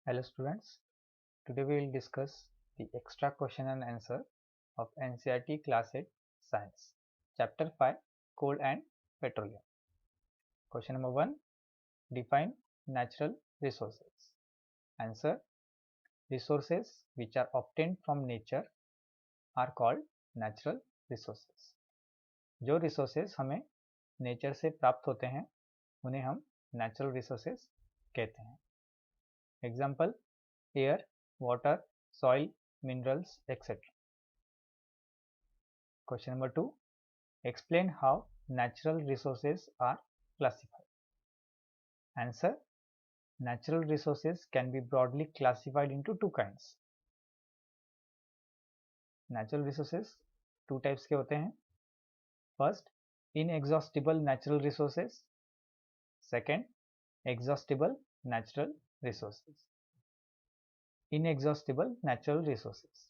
Hello students, today we will discuss the extra question and answer of NCERT Class 8 Science, Chapter 5 Coal and Petroleum. Question number 1, define natural resources. Answer, resources which are obtained from nature are called natural resources. जो resources हमें nature से प्राप्त होते हैं उन्हें हम natural resources कहते हैं. Example, air, water, soil, minerals, etc. Question number 2. Explain how natural resources are classified. Answer. Natural resources can be broadly classified into two kinds. Natural resources two types के होते हैं. First, inexhaustible natural resources. Second, exhaustible natural resources. Inexhaustible natural resources.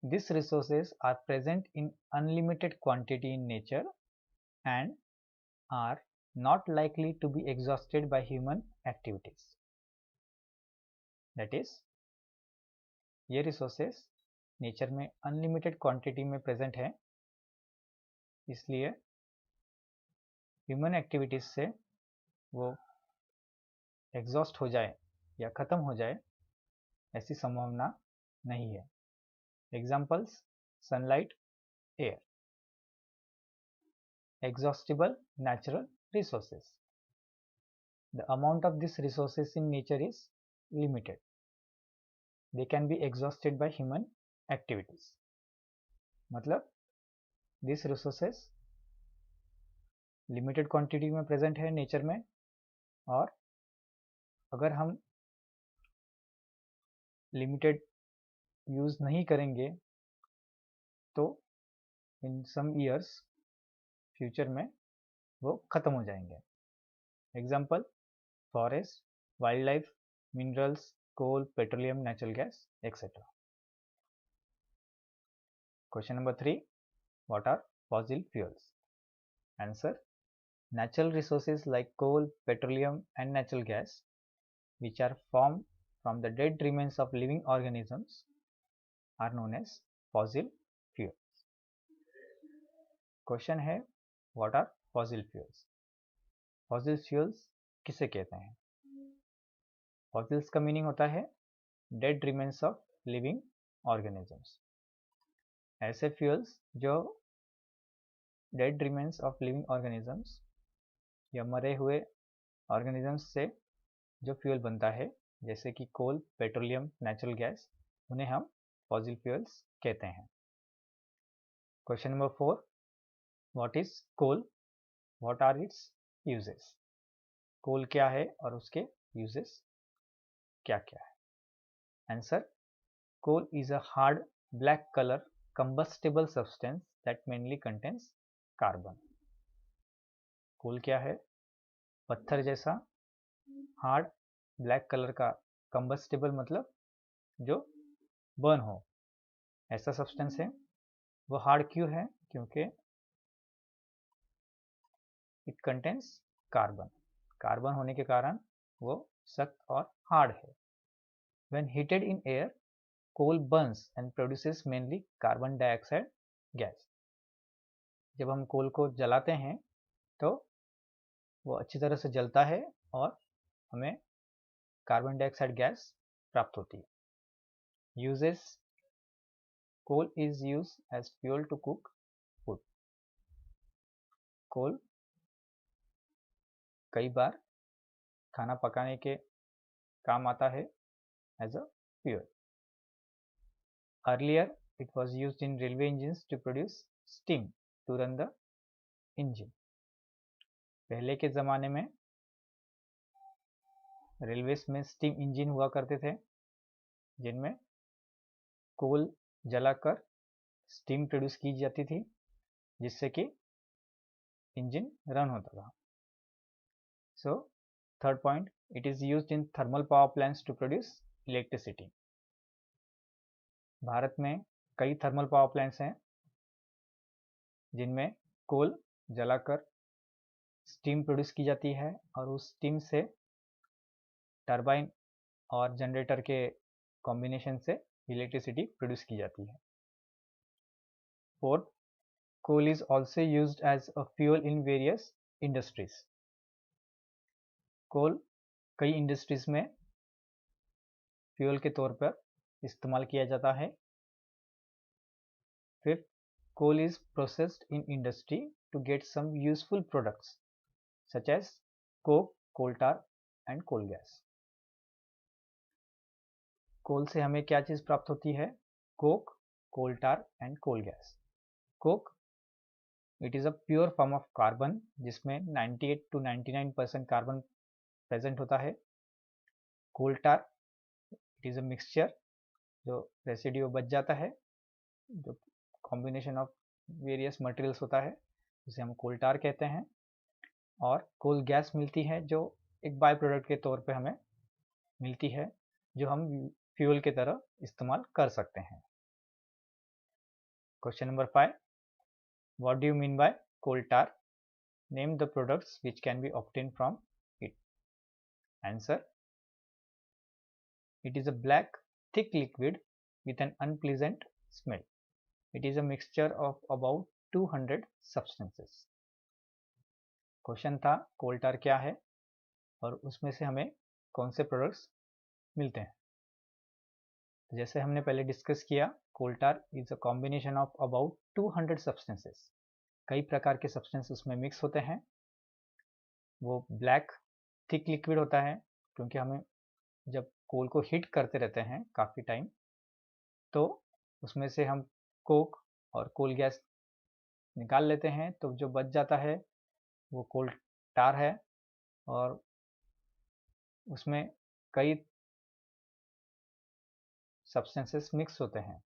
These resources are present in unlimited quantity in nature and are not likely to be exhausted by human activities. That is, ये resources nature में unlimited quantity में present है, इसलिए human activities से वो exhaust हो जाए या ख़त्म हो जाए ऐसी संभावना नहीं है. Examples, sunlight, air. Exhaustible natural resources. The amount of these resources in nature is limited. They can be exhausted by human activities. मतलब these resources लिमिटेड क्वांटिटी में प्रेजेंट है नेचर में, और अगर हम लिमिटेड यूज़ नहीं करेंगे तो इन सम ईयर्स फ्यूचर में वो ख़त्म हो जाएंगे. Example, forest, wildlife, minerals, coal, petroleum, natural gas, etcetera. Question number 3. What are fossil fuels? Answer. Natural resources like coal, petroleum and natural gas which are formed from the dead remains of living organisms are known as fossil fuels. Question है, what are fossil fuels? Fossil fuels किसे कहते हैं? Fossils का meaning होता है dead remains of living organisms. ऐसे fuels जो dead remains of living organisms या मरे हुए ऑर्गेनिजम्स से जो फ्यूल बनता है, जैसे कि कोल, पेट्रोलियम, नेचुरल गैस, उन्हें हम फॉसिल फ्यूल्स कहते हैं. Question number 4. What is coal? What are its uses? Coal क्या है और उसके यूजेस क्या क्या है? Answer. Coal is a hard black colour combustible substance that mainly contains carbon. Coal क्या है? पत्थर जैसा हार्ड ब्लैक कलर का, कंबस्टिबल मतलब जो बर्न हो, ऐसा सब्सटेंस है. वो हार्ड क्यों है? क्योंकि इट कंटेन्स कार्बन. कार्बन होने के कारण वो सख्त और हार्ड है. When heated in air, coal burns and produces mainly carbon dioxide gas. जब हम कोल को जलाते हैं तो वो अच्छी तरह से जलता है और हमें कार्बन डाइऑक्साइड गैस प्राप्त होती है. Uses. Coal is use as fuel to cook food. Coal कई बार खाना पकाने के काम आता है as a fuel. Earlier, it was used in railway engines to produce steam to run the engine. पहले के ज़माने में रेलवेज में स्टीम इंजन हुआ करते थे, जिनमें कोल जलाकर स्टीम प्रोड्यूस की जाती थी, जिससे कि इंजन रन होता था. So third point, it is used in thermal power plants to produce electricity. भारत में कई थर्मल पावर प्लांट्स हैं जिनमें कोल जलाकर स्टीम प्रोड्यूस की जाती है और उस स्टीम से टरबाइन और जनरेटर के कॉम्बिनेशन से इलेक्ट्रिसिटी प्रोड्यूस की जाती है। Fourth, coal is also used as a fuel in various industries. Coal कई इंडस्ट्रीज में फ्यूल के तौर पर इस्तेमाल किया जाता है। Fifth, coal is processed in industry to get some useful products such as coke, coal tar and coal gas. Coal से हमें क्या चीज़ प्राप्त होती है? Coke, coal tar and coal gas. Coke, it is a pure form of carbon जिसमें 98 to 99% carbon present होता है। Coal tar, it is a mixture जो रेसिड्यू बच जाता है, जो कॉम्बिनेशन ऑफ वेरियस मटेरियल्स होता है, जिसे हम कोल टार कहते हैं। और कोल गैस मिलती है जो एक बाय प्रोडक्ट के तौर पे हमें मिलती है, जो हम फ्यूल की तरह इस्तेमाल कर सकते हैं। Question number 5, what do you mean by coal tar? Name the products which can be obtain from it. Answer, it is a black thick liquid with an unpleasant smell. It is a mixture of about 200 substances. Question था कोल टार क्या है और उसमें से हमें कौन से products मिलते हैं। जैसे हमने पहले डिस्कस किया, coal tar is a combination of about 200 substances. कई प्रकार के सब्सटेंस उसमें मिक्स होते हैं। वो ब्लैक थिक लिक्विड होता है क्योंकि हमें जब कोल को हीट करते रहते हैं काफ़ी टाइम, तो उसमें से हम कोक और कोल गैस निकाल लेते हैं, तो जो बच जाता है वो कोल टार है और उसमें कई सब्सटेंसेस मिक्स होते हैं,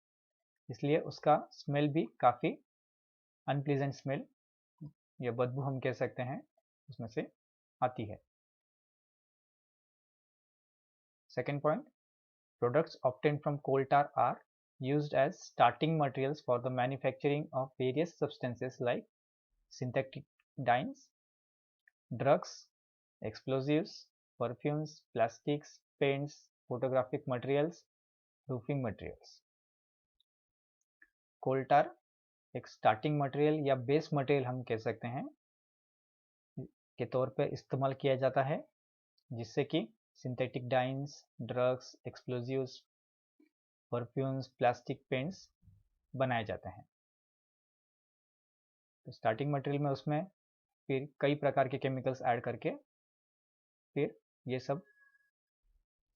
इसलिए उसका स्मेल भी काफ़ी अनप्लीजेंट स्मेल या बदबू हम कह सकते हैं उसमें से आती है। Second point, products obtained from coal tar are used as starting materials for the manufacturing of various substances like synthetic dyes, drugs, explosives, perfumes, plastics, paints, photographic materials, roofing materials. कोल टार एक स्टार्टिंग मटेरियल या base material हम कह सकते हैं के तौर पे इस्तेमाल किया जाता है, जिससे कि synthetic dice, drugs, explosives, perfumes, plastic paints बनाए जाते हैं। तो स्टार्टिंग मटेरियल में उसमें फिर कई प्रकार के केमिकल्स ऐड करके फिर ये सब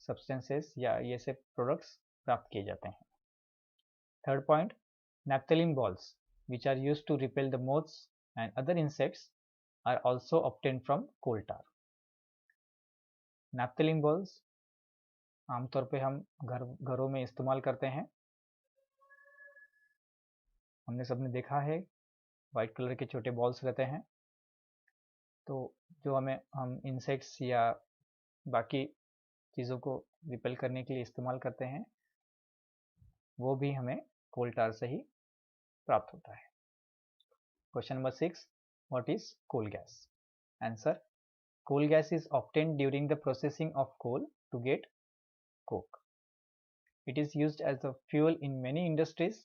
सब्सटेंसेस या ये सब प्रोडक्ट्स प्राप्त किए जाते हैं। Third point, naphthalene balls which are used to repel the moths and other insects are also obtained from coal tar. naphthalene balls आमतौर पे हम घरों में इस्तेमाल करते हैं। हमने सबने देखा है वाइट कलर के छोटे बॉल्स रहते हैं, तो जो हम इंसेक्ट्स या बाकी चीज़ों को रिपेल करने के लिए इस्तेमाल करते हैं, वो भी हमें कोल टार से ही प्राप्त होता है। Question number 6, what is coal gas? Answer, coal gas is obtained during the processing of coal to get coke. It is used as a fuel in many industries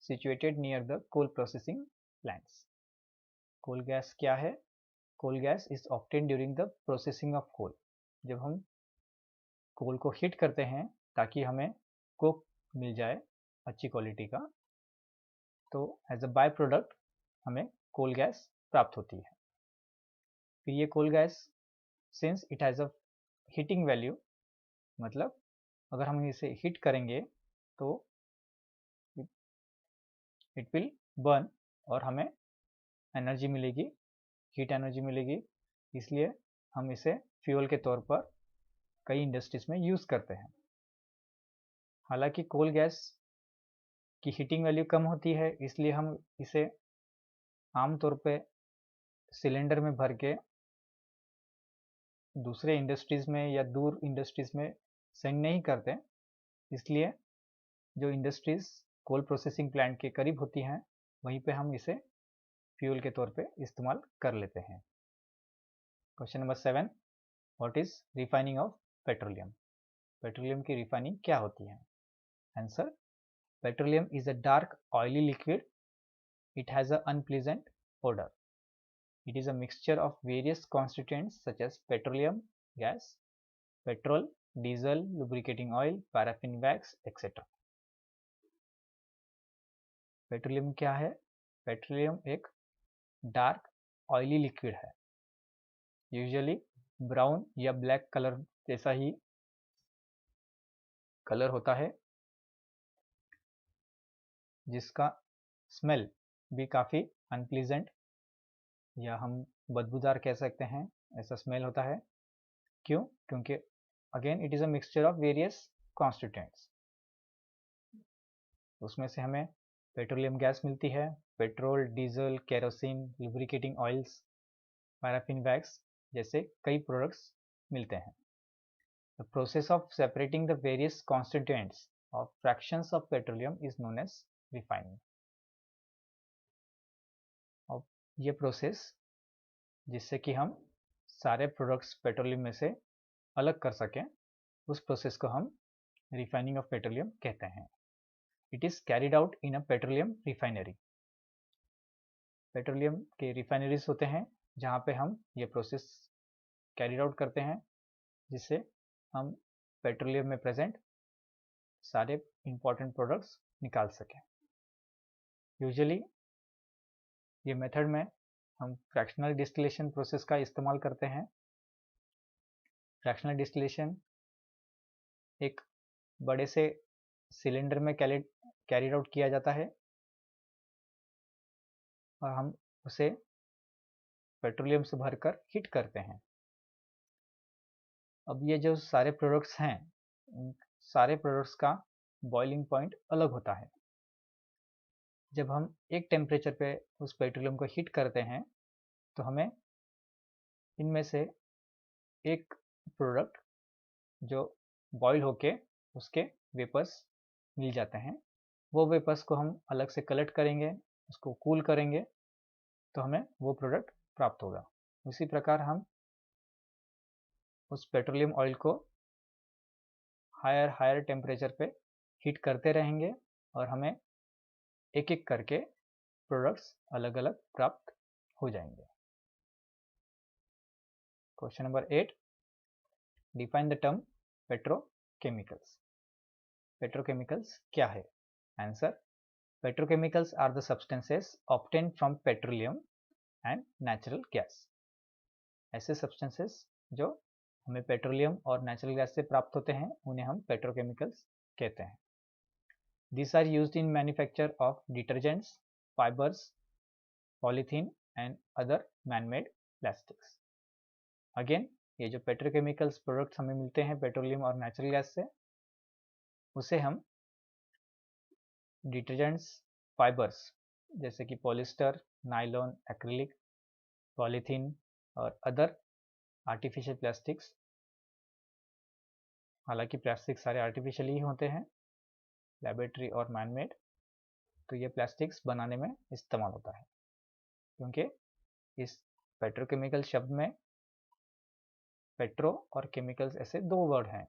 situated near the coal processing plants. Coal gas क्या है? Coal gas is obtained during the processing of coal. जब हम कोल को heat करते हैं ताकि हमें Coke मिल जाए अच्छी क्वालिटी का, तो एज अ बाय प्रोडक्ट हमें कोल गैस प्राप्त होती है। फिर ये coal gas since it has a heating value, मतलब अगर हम इसे हीट करेंगे तो इट विल बर्न और हमें एनर्जी मिलेगी, हीट एनर्जी मिलेगी, इसलिए हम इसे फ्यूल के तौर पर कई इंडस्ट्रीज में यूज़ करते हैं। हालांकि कोल गैस की हीटिंग वैल्यू कम होती है, इसलिए हम इसे आमतौर पे सिलेंडर में भर के दूसरे इंडस्ट्रीज में या दूर इंडस्ट्रीज में सेंड नहीं करते, इसलिए जो इंडस्ट्रीज कोल प्रोसेसिंग प्लांट के करीब होती हैं वहीं पे हम इसे फ्यूल के तौर पे इस्तेमाल कर लेते हैं। Question number 7, what is refining of petroleum? Petroleum की रिफाइनिंग क्या होती है? Answer, petroleum is a dark oily liquid. It has an unpleasant odor. It is a mixture of various constituents such as petroleum gas, petrol, diesel, lubricating oil, paraffin wax, etc. Petroleum क्या है? Petroleum एक dark oily liquid है, usually brown या black colour जैसा ही colour होता है, जिसका smell भी काफ़ी अनप्लीजेंट या हम बदबूदार कह सकते हैं, ऐसा स्मेल होता है। क्यों? क्योंकि again it is a mixture of various constituents. उसमें से हमें पेट्रोलियम गैस मिलती है, petrol, diesel, kerosene, lubricating oils, paraffin wax जैसे कई प्रोडक्ट्स मिलते हैं। The process of separating the various constituents of fractions of petroleum is known as refining. और ये प्रोसेस जिससे कि हम सारे प्रोडक्ट्स पेट्रोलियम में से अलग कर सकें, उस प्रोसेस को हम रिफाइनिंग ऑफ पेट्रोलियम कहते हैं। It is carried out in a petroleum refinery. Petroleum के रिफाइनरीज होते हैं जहाँ पे हम ये प्रोसेस कैरिड आउट करते हैं, जिससे हम पेट्रोलियम में प्रेजेंट सारे इंपॉर्टेंट प्रोडक्ट्स निकाल सकें। यूजुअली ये मेथड में हम फ्रैक्शनल डिस्टिलेशन प्रोसेस का इस्तेमाल करते हैं। फ्रैक्शनल डिस्टिलेशन एक बड़े से सिलेंडर में कैरिड आउट किया जाता है और हम उसे पेट्रोलियम से भरकर हीट करते हैं। अब ये जो सारे प्रोडक्ट्स हैं, उन सारे प्रोडक्ट्स का बॉइलिंग पॉइंट अलग होता है। जब हम एक टेम्परेचर पे उस पेट्रोलियम को हीट करते हैं तो हमें इनमें से एक प्रोडक्ट जो बॉईल होके उसके वेपर्स मिल जाते हैं। वो वेपर्स को हम अलग से कलेक्ट करेंगे, उसको कूल करेंगे तो हमें वो प्रोडक्ट प्राप्त होगा। उसी प्रकार हम उस पेट्रोलियम ऑयल को हायर टेम्परेचर पे हीट करते रहेंगे और हमें एक एक करके प्रोडक्ट्स अलग अलग प्राप्त हो जाएंगे। Question number 8, define the term petrochemicals. Petrochemicals क्या है? आंसर, petrochemicals are the substances obtained from petroleum and natural gas. ऐसे सब्सटेंसेस जो हमें पेट्रोलियम और नेचुरल गैस से प्राप्त होते हैं उन्हें हम पेट्रोकेमिकल्स कहते हैं। These are used in manufacture of detergents, fibers, polythene and other man-made plastics. Again, ये जो पेट्रोकेमिकल्स प्रोडक्ट्स हमें मिलते हैं पेट्रोलियम और नेचुरल गैस से, उसे हम डिटर्जेंट्स, फाइबर्स जैसे कि पॉलिस्टर, नायलॉन, एक्रिलिक, पॉलीथीन और अदर आर्टिफिशियल प्लास्टिक्स, हालांकि प्लास्टिक सारे आर्टिफिशियल ही होते हैं, लेबोरेटरी और मैनमेड, तो ये प्लास्टिक्स बनाने में इस्तेमाल होता है। क्योंकि इस पेट्रोकेमिकल शब्द में पेट्रो और केमिकल्स ऐसे दो वर्ड हैं।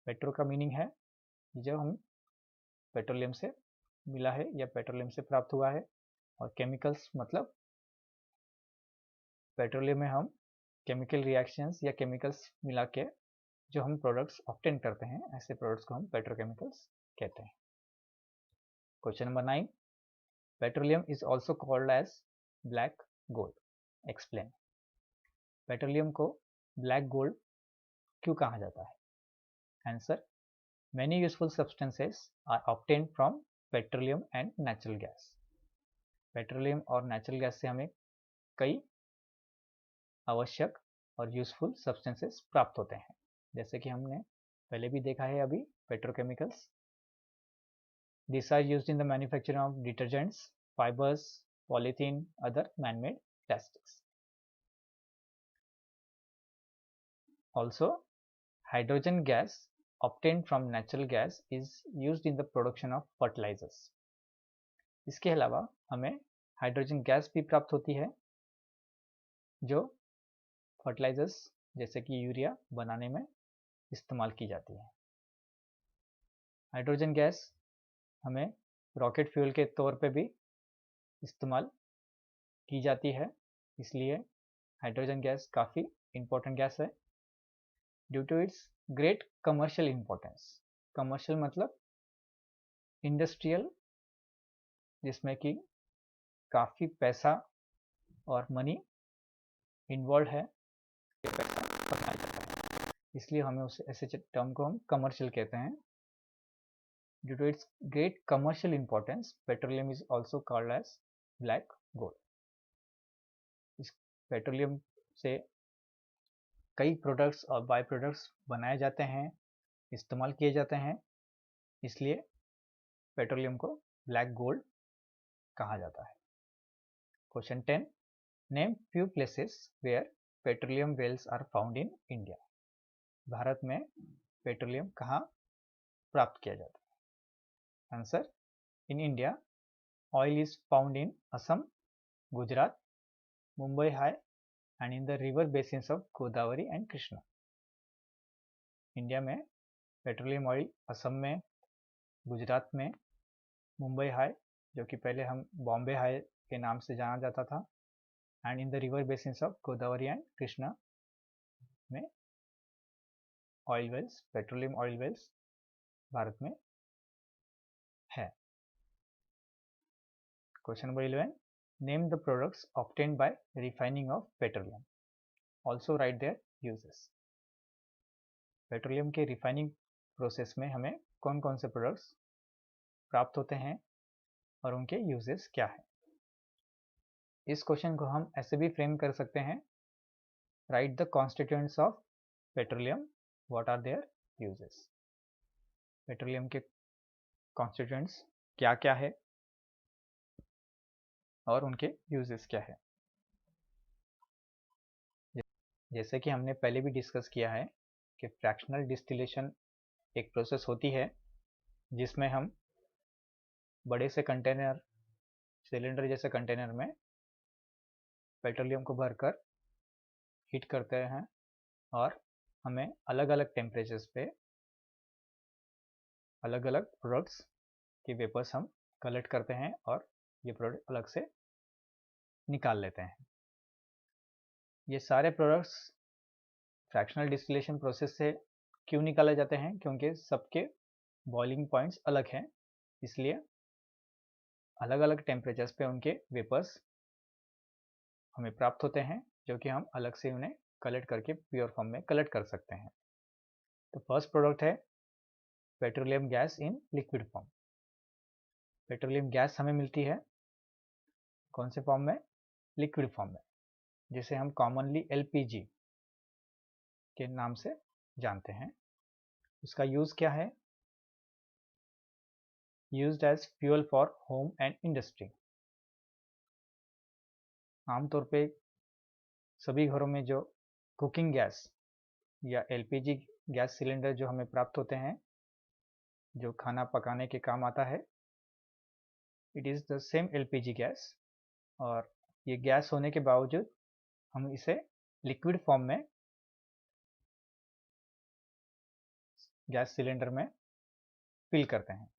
पेट्रो का मीनिंग है जो हम पेट्रोलियम से मिला है या पेट्रोलियम से प्राप्त हुआ है, और केमिकल्स मतलब पेट्रोलियम में हम केमिकल रिएक्शंस या केमिकल्स मिला के जो हम प्रोडक्ट्स ऑब्टेन करते हैं, ऐसे प्रोडक्ट्स को हम पेट्रोकेमिकल्स कहते हैं। Question number 9, petroleum is also called as black gold. Explain. Petroleum को ब्लैक गोल्ड क्यों कहा जाता है? Answer, many useful substances are obtained from petroleum and natural gas. Petroleum और नेचुरल गैस से हमें कई आवश्यक और यूजफुल सब्सटेंसेस प्राप्त होते हैं, जैसे कि हमने पहले भी देखा है अभी petrochemicals. These are used in the manufacturing of detergents, fibers, polythene, other man-made plastics. Also, hydrogen gas obtained from natural gas is used in the production of fertilizers. इसके अलावा हमें हाइड्रोजन गैस भी प्राप्त होती है जो फर्टिलाइजर्स जैसे कि यूरिया बनाने में इस्तेमाल की जाती है। हाइड्रोजन गैस हमें रॉकेट फ्यूल के तौर पे भी इस्तेमाल की जाती है, इसलिए हाइड्रोजन गैस काफ़ी इम्पोर्टेंट गैस है। Due to its great commercial importance, commercial मतलब इंडस्ट्रियल, जिसमें कि काफ़ी पैसा और मनी इन्वॉल्व है, ये पैसा कमाया जाता है, इसलिए हमें उस ऐसे टर्म को हम कमर्शियल कहते हैं। Due to its great commercial importance, petroleum is also called as black gold. इस पेट्रोलियम से कई प्रोडक्ट्स और बाय प्रोडक्ट्स बनाए जाते हैं, इस्तेमाल किए जाते हैं, इसलिए पेट्रोलियम को ब्लैक गोल्ड कहा जाता है। Question 10, name few places where petroleum wells are found in India. भारत में पेट्रोलियम कहाँ प्राप्त किया जाता है? Answer, in India oil is found in Assam, Gujarat, Mumbai high and in the river basins of Godavari and Krishna. India में पेट्रोलियम ऑयल असम में, गुजरात में, मुंबई हाई जो कि पहले हम बॉम्बे हाई के नाम से जाना जाता था, and in the river basins of Godavari and Krishna में oil wells, petroleum oil wells Bharat में है। Question number 11, name the products obtained by refining of petroleum, also write their uses. Petroleum के रिफाइनिंग प्रोसेस में हमें कौन कौन से प्रोडक्ट्स प्राप्त होते हैं और उनके यूजेस क्या है। इस क्वेश्चन को हम ऐसे भी फ्रेम कर सकते हैं, write the constituents of petroleum, what are their uses. Petroleum के कॉन्स्टिट्यूएंट्स क्या क्या है और उनके यूजेस क्या है। जैसे कि हमने पहले भी डिस्कस किया है कि फ्रैक्शनल डिस्टिलेशन एक प्रोसेस होती है जिसमें हम बड़े से कंटेनर, सिलेंडर जैसे कंटेनर में पेट्रोलियम को भरकर हीट करते हैं और हमें अलग अलग टेम्परेचर्स पे अलग अलग प्रोडक्ट्स के वेपर्स हम कलेक्ट करते हैं और ये प्रोडक्ट अलग से निकाल लेते हैं। ये सारे प्रोडक्ट्स फ्रैक्शनल डिस्टिलेशन प्रोसेस से क्यों निकाले जाते हैं? क्योंकि सबके बॉइलिंग पॉइंट्स अलग हैं, इसलिए अलग अलग टेम्परेचर्स पे उनके वेपर्स हमें प्राप्त होते हैं, जो कि हम अलग से उन्हें कलेक्ट करके प्योर फॉर्म में कलेक्ट कर सकते हैं। तो फर्स्ट प्रोडक्ट है petroleum gas in liquid form. Petroleum gas हमें मिलती है कौन से फॉर्म में? लिक्विड फॉर्म में, जिसे हम कॉमनली एलपीजी के नाम से जानते हैं। उसका यूज क्या है? Used as fuel for home and industry. आमतौर पे सभी घरों में जो कुकिंग गैस या एलपीजी गैस सिलेंडर जो हमें प्राप्त होते हैं, जो खाना पकाने के काम आता है, it is the same LPG gas. और ये गैस होने के बावजूद हम इसे लिक्विड फॉर्म में गैस सिलेंडर में फिल करते हैं।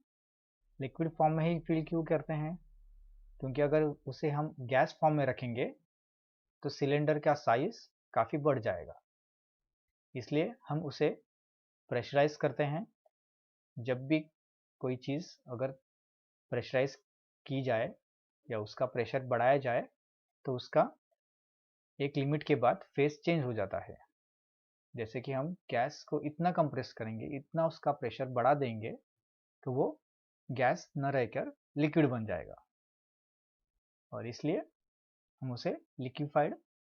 लिक्विड फॉर्म में ही फिल क्यों करते हैं? क्योंकि अगर उसे हम गैस फॉर्म में रखेंगे तो सिलेंडर का साइज काफ़ी बढ़ जाएगा, इसलिए हम उसे प्रेशराइज करते हैं। जब भी कोई चीज़ अगर प्रेशराइज की जाए या उसका प्रेशर बढ़ाया जाए तो उसका एक लिमिट के बाद फेस चेंज हो जाता है। जैसे कि हम गैस को इतना कंप्रेस करेंगे, इतना उसका प्रेशर बढ़ा देंगे तो वो गैस न रहकर लिक्विड बन जाएगा, और इसलिए हम उसे लिक्विफाइड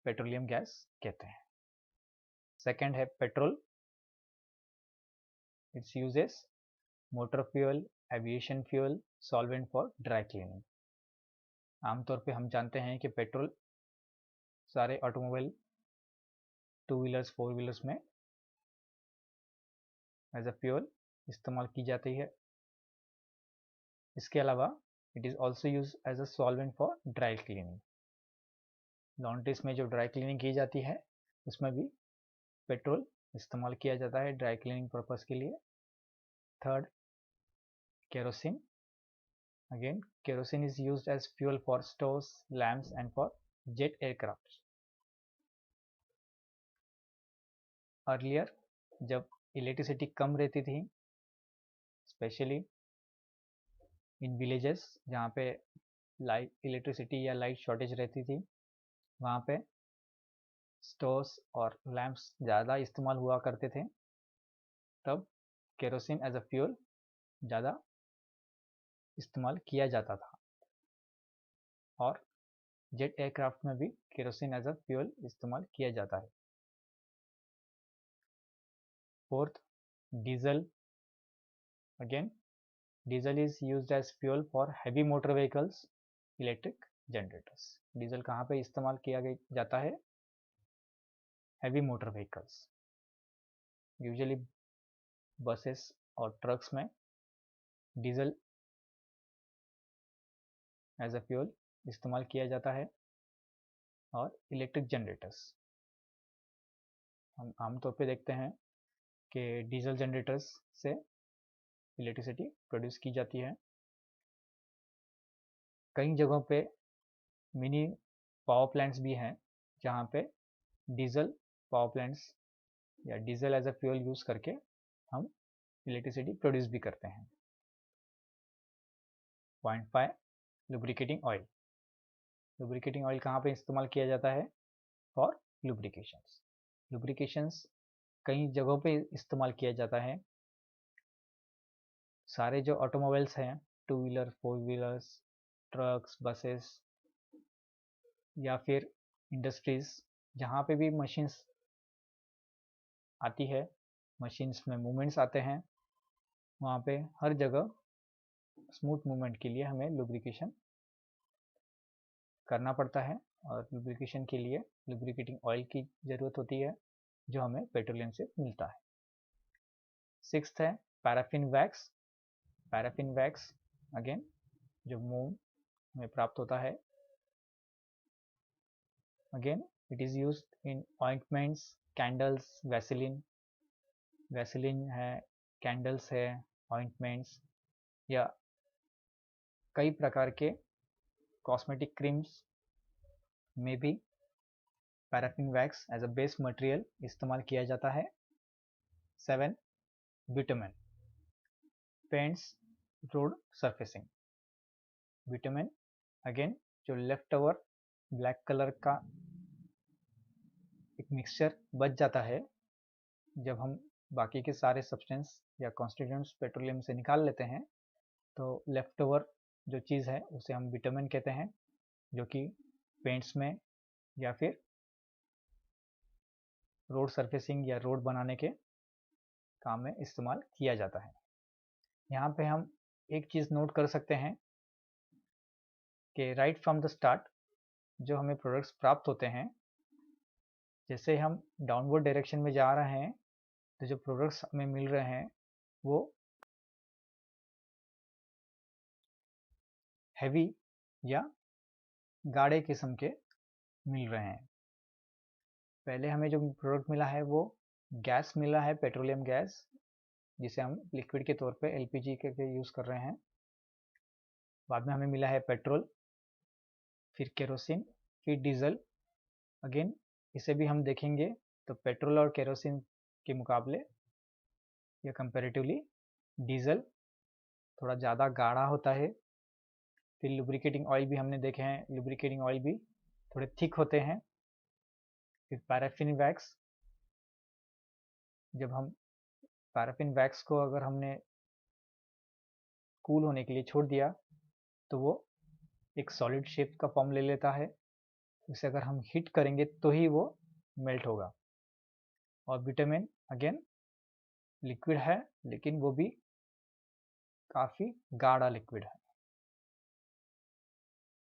पेट्रोलियम गैस कहते हैं। सेकंड है petrol. Its uses motor fuel, aviation fuel, solvent for dry cleaning. आमतौर पे हम जानते हैं कि पेट्रोल सारे automobile, two wheelers, four wheelers में एज अ फ्यूल इस्तेमाल की जाती है। इसके अलावा it is also use as a solvent for dry cleaning. Laundries में जो ड्राई क्लीनिंग की जाती है उसमें भी पेट्रोल इस्तेमाल किया जाता है ड्राई क्लीनिंग पर्पस के लिए। Third, kerosene. Again kerosene is used as fuel for stoves, lamps and for jet aircraft. Earlier जब इलेक्ट्रिसिटी कम रहती थी, स्पेशली इन विलेजेस जहाँ पे लाइट इलेक्ट्रिसिटी या लाइट शॉर्टेज रहती थी, वहाँ पे स्टोव्स और लैम्प्स ज़्यादा इस्तेमाल हुआ करते थे, तब केरोसिन एज अ फ्यूल ज़्यादा इस्तेमाल किया जाता था। और जेट एयरक्राफ्ट में भी केरोसिन एज अ फ्यूल इस्तेमाल किया जाता है। Fourth, diesel. Again diesel is used as fuel for heavy motor vehicles, electric generators. Diesel कहाँ पे इस्तेमाल किया जाता है? Heavy motor vehicles, usually buses और ट्रक्स में डीजल एज अ फ्यूल इस्तेमाल किया जाता है। और इलेक्ट्रिक जनरेटर्स, हम आमतौर पे देखते हैं कि डीजल जनरेटर्स से इलेक्ट्रिसिटी प्रोड्यूस की जाती है। कई जगहों पे मिनी पावर प्लांट्स भी हैं जहाँ पे डीजल पावर प्लांट्स या diesel as a fuel use करके हम इलेक्ट्रिसिटी प्रोड्यूस भी करते हैं। Point 5, lubricating oil. Lubricating oil कहाँ पे इस्तेमाल किया जाता है? फॉर लुब्रिकेशंस। लुब्रिकेशंस कई जगहों पे इस्तेमाल किया जाता है। सारे जो ऑटोमोबाइल्स हैं, 2 व्हीलर, 4 व्हीलर्स, ट्रक्स, बसेस या फिर इंडस्ट्रीज, जहाँ पे भी मशीन्स आती है, मशीन्स में मूवमेंट्स आते हैं, वहाँ पे हर जगह स्मूथ मूवमेंट के लिए हमें लुब्रिकेशन करना पड़ता है। और लुब्रिकेशन के लिए लुब्रिकेटिंग ऑयल की ज़रूरत होती है, जो हमें पेट्रोलियम से मिलता है। सिक्स्थ है paraffin wax. Paraffin wax again जो मोम में प्राप्त होता है। Again it is used in ointments, candles, vaseline. Vaseline है, कैंडल्स है, ऑइंटमेंट्स या कई प्रकार के कॉस्मेटिक क्रीम्स में भी paraffin wax as a base material इस्तेमाल किया जाता है। 7, bitumen. Paints, road surfacing. Bitumen again जो लेफ्ट ओवर ब्लैक कलर का एक मिक्सचर बच जाता है, जब हम बाकी के सारे सब्सटेंस या कॉन्स्टिट्यूएंट्स पेट्रोलियम से निकाल लेते हैं, तो लेफ्ट ओवर जो चीज़ है उसे हम बिटुमेन कहते हैं, जो कि पेंट्स में या फिर रोड सरफेसिंग या रोड बनाने के काम में इस्तेमाल किया जाता है। यहाँ पे हम एक चीज़ नोट कर सकते हैं कि राइट फ्रॉम द स्टार्ट जो हमें प्रोडक्ट्स प्राप्त होते हैं, जैसे हम डाउनवर्ड डायरेक्शन में जा रहे हैं, तो जो प्रोडक्ट्स हमें मिल रहे हैं वो हैवी या गाढ़े किस्म के मिल रहे हैं। पहले हमें जो प्रोडक्ट मिला है वो गैस मिला है, पेट्रोलियम गैस, जिसे हम लिक्विड के तौर पे एलपीजी के यूज़ कर रहे हैं। बाद में हमें मिला है पेट्रोल, फिर केरोसिन, फिर डीजल। अगेन इसे भी हम देखेंगे तो पेट्रोल और केरोसिन के मुकाबले या कंपैरेटिवली डीजल थोड़ा ज़्यादा गाढ़ा होता है। फिर लुब्रिकेटिंग ऑयल भी हमने देखे हैं, लुब्रिकेटिंग ऑयल भी थोड़े थिक होते हैं। फिर पैराफिन वैक्स, जब हम पैराफिन वैक्स को अगर हमने कूल होने के लिए छोड़ दिया तो वो एक सॉलिड शेप का फॉर्म ले लेता है। उसे अगर हम हीट करेंगे तो ही वो मेल्ट होगा। और बिटुमेन अगेन लिक्विड है, लेकिन वो भी काफ़ी गाढ़ा लिक्विड है।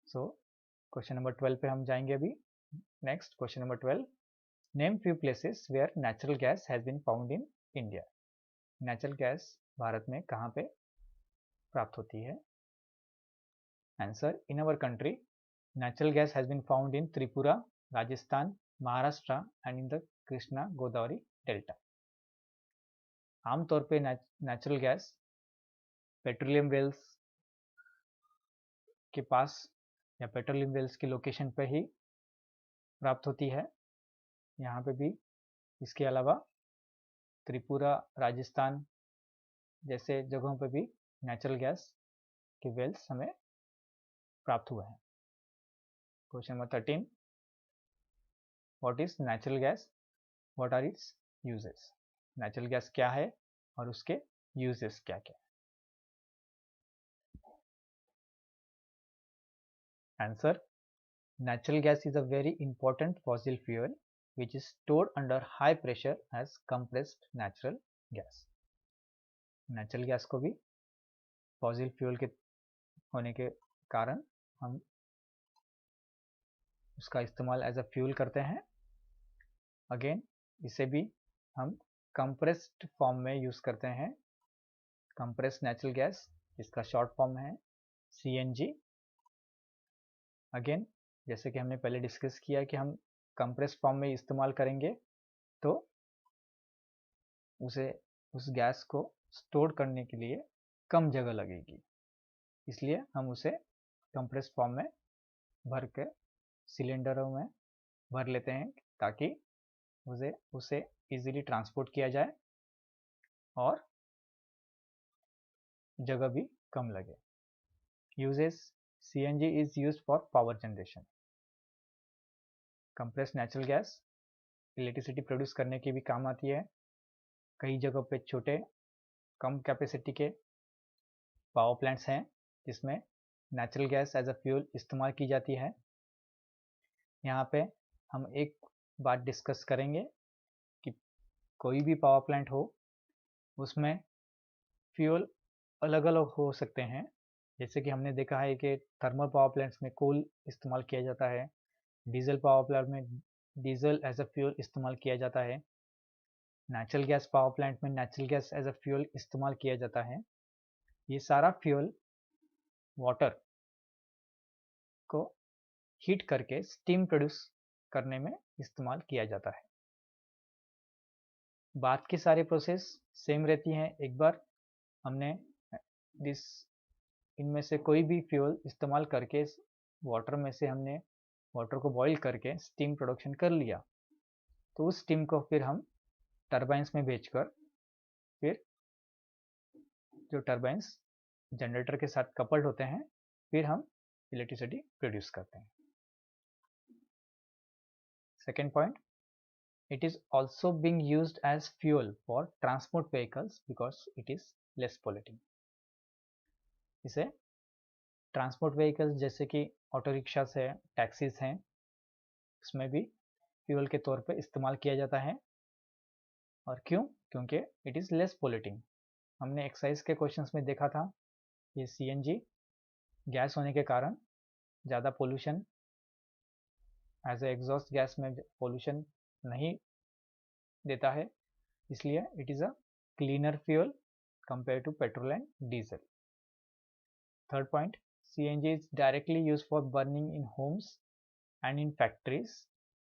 सो क्वेश्चन नंबर 12 पे हम जाएंगे अभी। Next question number 12, name few places where natural gas has been found in India. Natural gas भारत में कहाँ पे प्राप्त होती है? Answer, in our country natural gas has been found in Tripura, Rajasthan, Maharashtra and in the Krishna Godavari Delta. आमतौर पे natural gas petroleum Wales के पास या पेट्रोलियम वेल्स की लोकेशन पे ही प्राप्त होती है। यहाँ पे भी इसके अलावा त्रिपुरा, राजस्थान जैसे जगहों पे भी नेचुरल गैस के वेल्स हमें प्राप्त हुए हैं। Question number 13, what is natural gas, what are its uses. Natural gas क्या है और उसके यूजेस क्या क्या है। Answer, natural gas is a very important fossil fuel which is stored under high pressure as compressed natural gas. Natural gas को भी fossil fuel के होने के कारण हम उसका इस्तेमाल एज अ फ्यूल करते हैं। अगेन इसे भी हम कंप्रेस्ड फॉर्म में यूज करते हैं। कंप्रेस्ड नेचुरल गैस, इसका शॉर्ट फॉर्म है CNG। अगेन जैसे कि हमने पहले डिस्कस किया कि हम कंप्रेस्ड फॉर्म में इस्तेमाल करेंगे तो उस गैस को स्टोर करने के लिए कम जगह लगेगी, इसलिए हम उसे कंप्रेस्ड फॉर्म में भर के सिलेंडरों में भर लेते हैं ताकि उसे इजीली ट्रांसपोर्ट किया जाए और जगह भी कम लगे। Uses, CNG is used for power generation. Compressed natural gas electricity produce करने की भी काम आती है। कई जगहों पे छोटे कम कैपेसिटी के पावर प्लांट्स हैं जिसमें natural gas as a fuel इस्तेमाल की जाती है। यहाँ पे हम एक बात डिस्कस करेंगे कि कोई भी पावर प्लांट हो उसमें फ्यूल अलग अलग हो सकते हैं। जैसे कि हमने देखा है कि थर्मल पावर प्लांट्स में कोल इस्तेमाल किया जाता है, डीजल पावर प्लांट में डीजल एज अ फ्यूल इस्तेमाल किया जाता है, नेचुरल गैस पावर प्लांट में natural gas as a fuel इस्तेमाल किया जाता है। ये सारा फ्यूल वाटर को हीट करके स्टीम प्रोड्यूस करने में इस्तेमाल किया जाता है। बाद की सारी प्रोसेस सेम रहती हैं। एक बार हमने इनमें से कोई भी फ्यूल इस्तेमाल करके वाटर में से हमने वाटर को बॉईल करके स्टीम प्रोडक्शन कर लिया तो उस स्टीम को फिर हम टरबाइंस में भेजकर फिर जो टरबाइंस जनरेटर के साथ कपल्ड होते हैं फिर हम इलेक्ट्रिसिटी प्रोड्यूस करते हैं। Second point, it is also being used as fuel for transport vehicles because it is less polluting. इसे ट्रांसपोर्ट व्हीकल्स जैसे कि ऑटो रिक्शास है, टैक्सीज हैं, उसमें भी फ्यूल के तौर पे इस्तेमाल किया जाता है। और क्यों? क्योंकि इट इज़ लेस पोल्यूटिंग। हमने एक्साइज के क्वेश्चंस में देखा था ये CNG गैस होने के कारण ज़्यादा pollution as a exhaust gas में पोल्यूशन नहीं देता है, इसलिए it is a cleaner fuel compare to petrol and diesel. Third point, CNG is directly used for burning in homes and in factories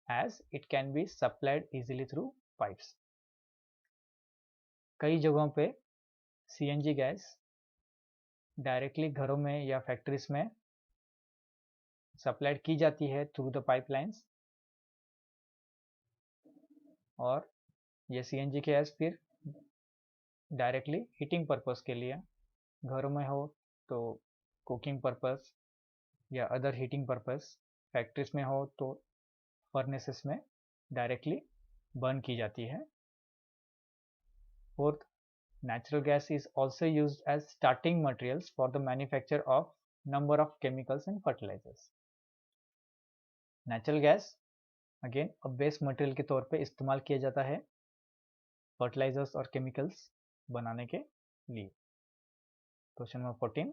as it can be supplied easily through pipes. कई जगहों पे CNG gas directly घरों में या factories में supplied की जाती है थ्रू द पाइपलाइंस और ये CNG गैस फिर डायरेक्टली हीटिंग पर्पस के लिए घरों में हो तो कुकिंग पर्पस या अदर हीटिंग पर्पस, फैक्ट्रीज में हो तो फर्नेसेस में डायरेक्टली बर्न की जाती है। Fourth, natural gas is also used as starting materials for the manufacture of number of chemicals and fertilizers. Natural gas again अब बेस मटेरियल के तौर पे इस्तेमाल किया जाता है फर्टिलाइजर्स और केमिकल्स बनाने के लिए। Question number 14,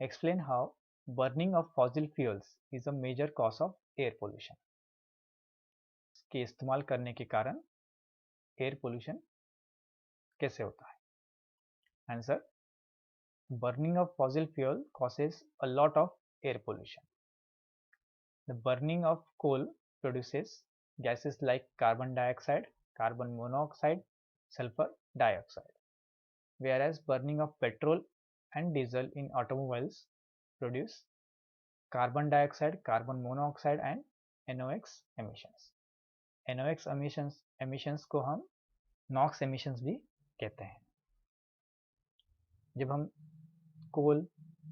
explain how burning of fossil fuels is a major cause of air pollution. के इस्तेमाल करने के कारण एयर पोल्यूशन कैसे होता है? Answer, burning of fossil fuel causes a lot of air pollution. The burning of coal produces gases like carbon dioxide, carbon monoxide, sulfur dioxide. whereas burning of petrol and diesel in automobiles produce carbon dioxide, carbon monoxide and NOx emissions. NOx emissions को हम NOx emissions भी कहते हैं। जब हम coal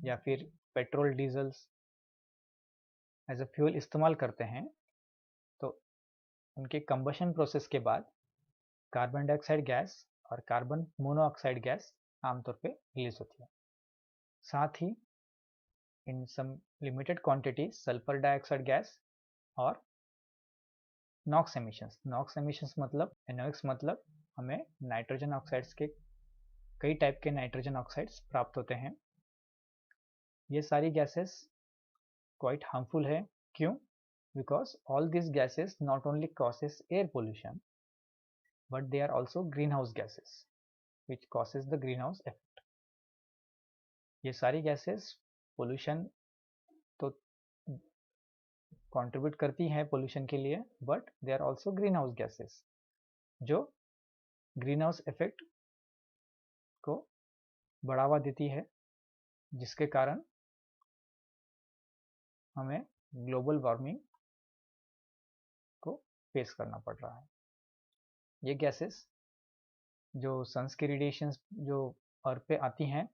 या फिर petrol diesels as a fuel इस्तेमाल करते हैं तो उनके कंबशन प्रोसेस के बाद कार्बन डाइऑक्साइड गैस और कार्बन मोनोऑक्साइड गैस आमतौर पे रिलीज होती है। साथ ही in some limited quantity sulphur dioxide gas और नॉक्स एमिशंस। नॉक्स एमिशंस मतलब NOx मतलब हमें नाइट्रोजन ऑक्साइड्स के कई टाइप के नाइट्रोजन ऑक्साइड्स प्राप्त होते हैं। ये सारी गैसेस क्वाइट हार्मफुल है। क्यों? Because all this gases not only causes air pollution but they are also green house gases which causes the green house effect. ये सारी गैसेस पोल्यूशन तो कंट्रीब्यूट करती हैं पोल्यूशन के लिए, but they are also green house gases जो green house effect को बढ़ावा देती है, जिसके कारण हमें ग्लोबल वार्मिंग को फेस करना पड़ रहा है। ये गैसेस जो सन्स की रेडिएशंस जो अर्थ पे आती हैं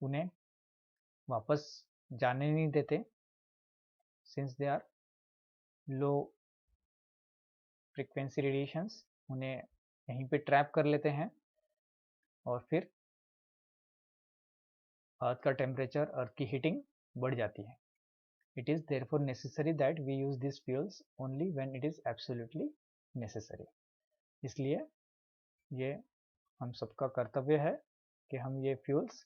उन्हें वापस जाने नहीं देते, since they are low frequency radiations उन्हें यहीं पे ट्रैप कर लेते हैं और फिर अर्थ का टेम्परेचर, अर्थ की हीटिंग बढ़ जाती है। It is therefore necessary that we use these fuels only when it is absolutely necessary. इसलिए ये हम सबका कर्तव्य है कि हम ये फ्यूल्स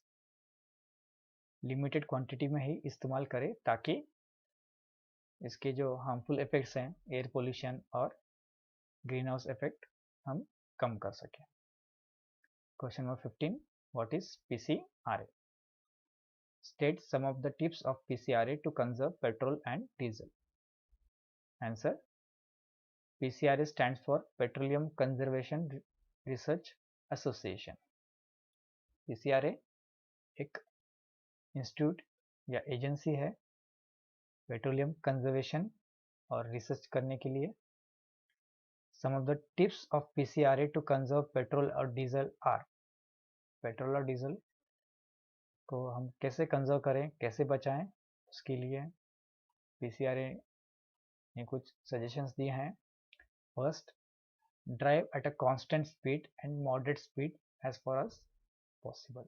लिमिटेड क्वांटिटी में ही इस्तेमाल करें ताकि इसके जो हार्मफुल इफेक्ट्स हैं एयर पोल्यूशन और ग्रीन हाउस इफेक्ट हम कम कर सकें। Question number 15, what is PCRA? State some of the tips of PCRA to conserve petrol and diesel. Answer: PCRA stands for Petroleum Conservation Research Association. PCRA एक institute या agency है petroleum conservation और research करने के लिए। Some of the tips of PCRA to conserve petrol और diesel are: petrol और diesel को हम कैसे कंजर्व करें, कैसे बचाएं, उसके लिए PCRA ने कुछ सजेशंस दिए हैं। First, drive at a constant speed and moderate speed as far as possible.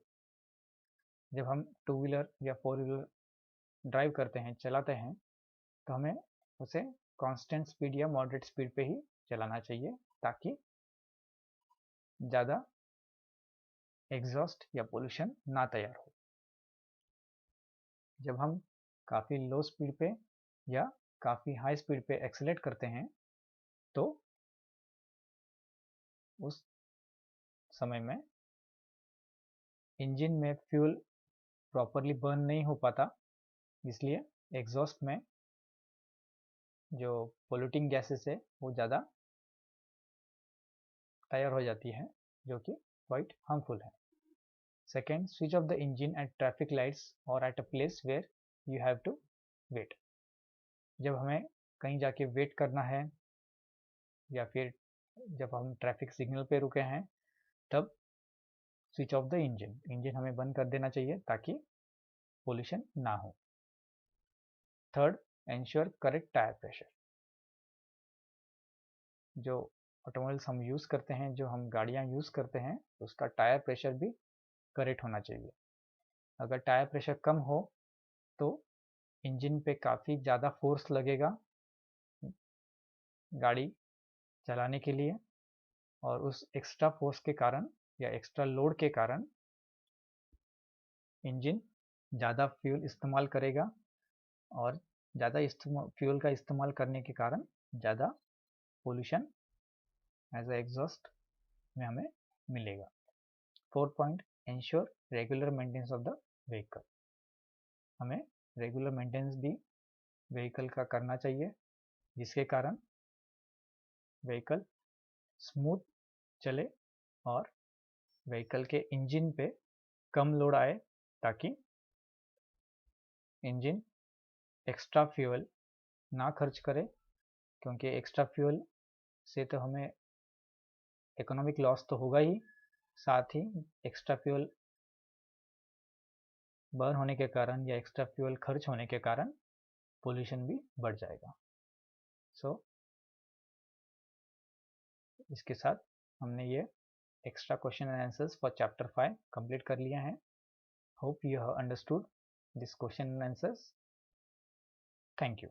जब हम 2 व्हीलर या 4 व्हीलर ड्राइव करते हैं, चलाते हैं, तो हमें उसे कांस्टेंट स्पीड या मॉडरेट स्पीड पे ही चलाना चाहिए ताकि ज़्यादा एग्जॉस्ट या पोल्यूशन ना तैयार हो। जब हम काफ़ी लो स्पीड पे या काफ़ी हाई स्पीड पे एक्सेलेरेट करते हैं तो उस समय में इंजन में फ्यूल प्रॉपरली बर्न नहीं हो पाता, इसलिए एग्जॉस्ट में जो पोल्यूटिंग गैसेस है वो ज़्यादा तैयार हो जाती है जो कि क्वाइट हार्मफुल है। Second, switch off the engine at traffic lights और at a place where you have to wait. जब हमें कहीं जाके वेट करना है या फिर जब हम ट्रैफिक सिग्नल पे रुके हैं तब स्विच ऑफ द इंजन हमें बंद कर देना चाहिए ताकि पोल्यूशन ना हो। Third, ensure correct tyre pressure. जो ऑटोमोबाइल्स हम यूज़ करते हैं, जो हम गाड़ियाँ यूज़ करते हैं, उसका टायर प्रेशर भी करेक्ट होना चाहिए। अगर टायर प्रेशर कम हो तो इंजन पे काफ़ी ज़्यादा फोर्स लगेगा गाड़ी चलाने के लिए और उस एक्स्ट्रा फोर्स के कारण या एक्स्ट्रा लोड के कारण इंजन ज़्यादा फ्यूल इस्तेमाल करेगा और ज़्यादा फ्यूल का इस्तेमाल करने के कारण ज़्यादा पोल्यूशन एज अ एग्जॉस्ट में हमें मिलेगा। Fourth point, ensure regular maintenance of the vehicle. हमें रेगुलर मेंटेनेंस भी व्हीकल का करना चाहिए जिसके कारण व्हीकल स्मूथ चले और व्हीकल के इंजन पे कम लोड आए ताकि इंजन एक्स्ट्रा फ्यूल ना खर्च करे, क्योंकि एक्स्ट्रा फ्यूल से तो हमें इकोनॉमिक लॉस तो होगा ही, साथ ही एक्स्ट्रा फ्यूल बर्न होने के कारण या एक्स्ट्रा फ्यूल खर्च होने के कारण पोल्यूशन भी बढ़ जाएगा। सो इसके साथ हमने ये extra question and answers for chapter 5 complete कर लिया है। Hope you have understood this question and answers. Thank you.